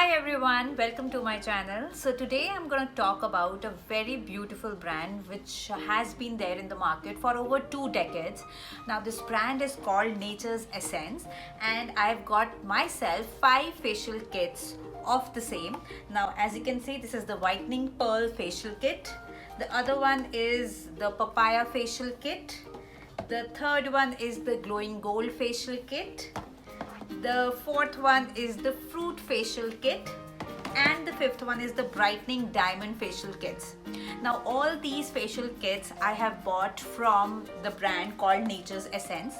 Hi everyone, welcome to my channel. So today I'm going to talk about a very beautiful brand which has been there in the market for over 2 decades. Now this brand is called Nature's Essence and I've got myself 5 facial kits of the same. Now as you can see, this is the Whitening Pearl facial kit. The other one is the Papaya facial kit. The third one is the Glowing Gold facial kit. The fourth one is the Fruit facial kit, and the fifth one is the Brightening Diamond facial kits. Now all these facial kits I have bought from the brand called Nature's Essence.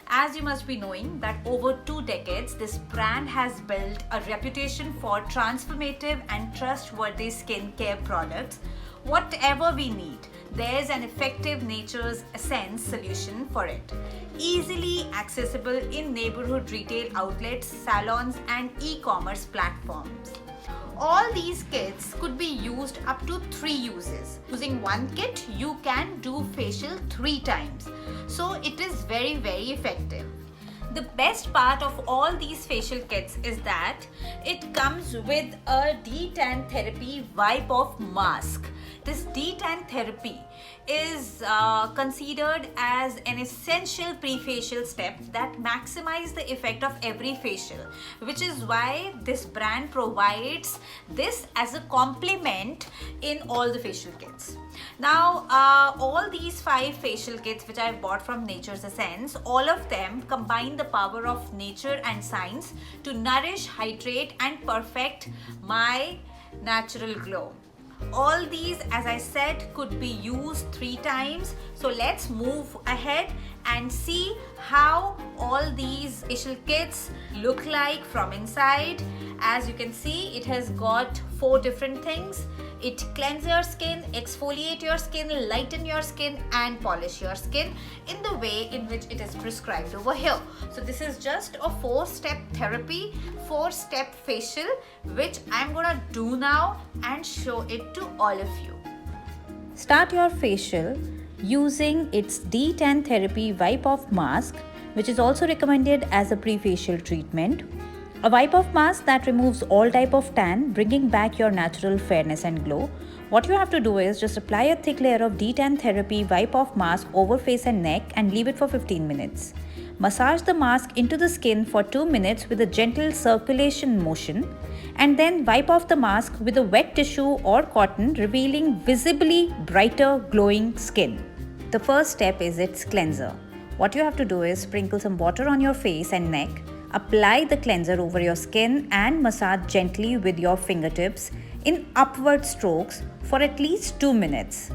As you must be knowing that over 2 decades this brand has built a reputation for transformative and trustworthy skincare products. Whatever we need, there's an effective Nature's Essence solution for it. Easily accessible in neighborhood retail outlets, salons and e-commerce platforms. All these kits could be used up to 3 uses. Using one kit, you can do facial 3 times. So it is very effective. The best part of all these facial kits is that it comes with a D10 therapy wipe off mask. This D10 therapy is considered as an essential pre-facial step that maximizes the effect of every facial, which is why this brand provides this as a complement in all the facial kits. Now all these 5 facial kits which I've bought from Nature's Essence, all of them combine the power of nature and science to nourish, hydrate and perfect my natural glow. All these, as I said, could be used 3 times. So let's move ahead and see how all these facial kits look like from inside. As you can see, it has got 4 different things. It cleanses your skin, exfoliate your skin, lighten your skin and polish your skin in the way in which it is prescribed over here. So this is just a 4-step therapy, 4-step facial which I'm gonna do now and show it to all of you. Start your facial using its D10 therapy wipe off mask, which is also recommended as a pre-facial treatment. A wipe off mask that removes all type of tan, bringing back your natural fairness and glow. What you have to do is just apply a thick layer of D10 therapy wipe off mask over face and neck and leave it for 15 minutes. Massage the mask into the skin for 2 minutes with a gentle circulation motion and then wipe off the mask with a wet tissue or cotton, revealing visibly brighter glowing skin. The first step is its cleanser. What you have to do is sprinkle some water on your face and neck. Apply the cleanser over your skin and massage gently with your fingertips in upward strokes for at least 2 minutes.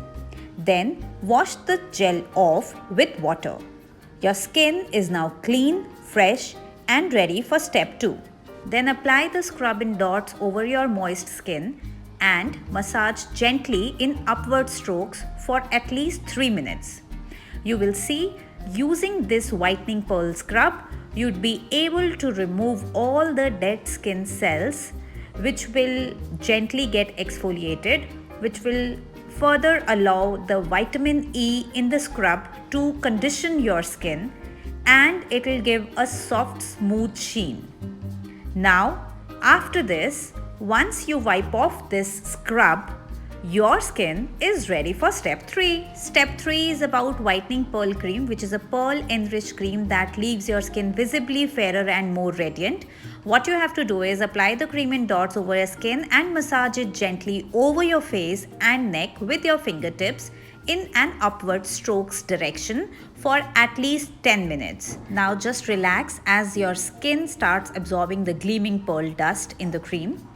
Then wash the gel off with water. Your skin is now clean, fresh and ready for step 2. Then apply the scrub in dots over your moist skin and massage gently in upward strokes for at least 3 minutes. You will see, using this Whitening Pearl scrub, you'd be able to remove all the dead skin cells which will gently get exfoliated, which will further allow the vitamin E in the scrub to condition your skin and it will give a soft, smooth sheen. Now, after this, once you wipe off this scrub, your skin is ready for step 3. Step 3 is about Whitening Pearl Cream, which is a pearl enriched cream that leaves your skin visibly fairer and more radiant. What you have to do is apply the cream in dots over your skin and massage it gently over your face and neck with your fingertips in an upward strokes direction for at least 10 minutes. Now just relax as your skin starts absorbing the gleaming pearl dust in the cream.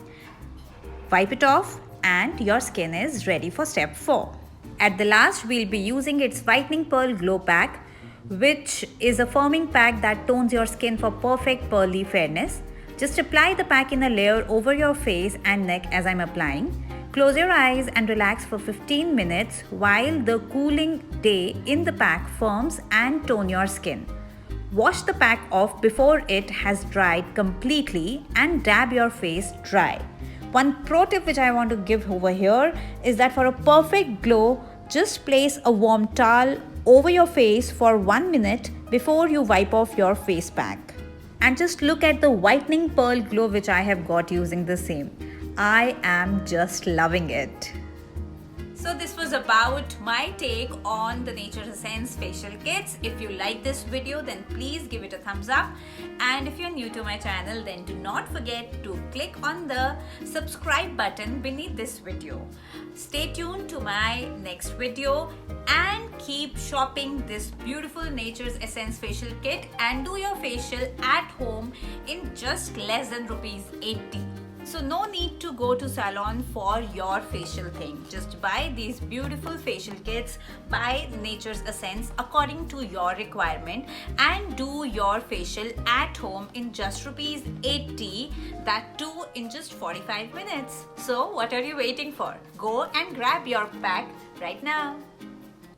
Wipe it off and your skin is ready for step 4. At the last, we'll be using its Whitening Pearl Glow Pack, which is a firming pack that tones your skin for perfect pearly fairness. Just apply the pack in a layer over your face and neck as I'm applying. Close your eyes and relax for 15 minutes while the cooling day in the pack firms and tone your skin. Wash the pack off before it has dried completely and dab your face dry. One pro tip which I want to give over here is that for a perfect glow, just place a warm towel over your face for 1 minute before you wipe off your face pack. And just look at the whitening pearl glow which I have got using the same. I am just loving it. So this was about my take on the Nature's Essence facial kits. If you like this video, then please give it a thumbs up. And if you're new to my channel, then do not forget to click on the subscribe button beneath this video. Stay tuned to my next video and keep shopping this beautiful Nature's Essence facial kit and do your facial at home in just less than rupees 80. So no need to go to salon for your facial thing. Just buy these beautiful facial kits by Nature's Essence according to your requirement and do your facial at home in just rupees 80, that too in just 45 minutes. So what are you waiting for? Go and grab your pack right now.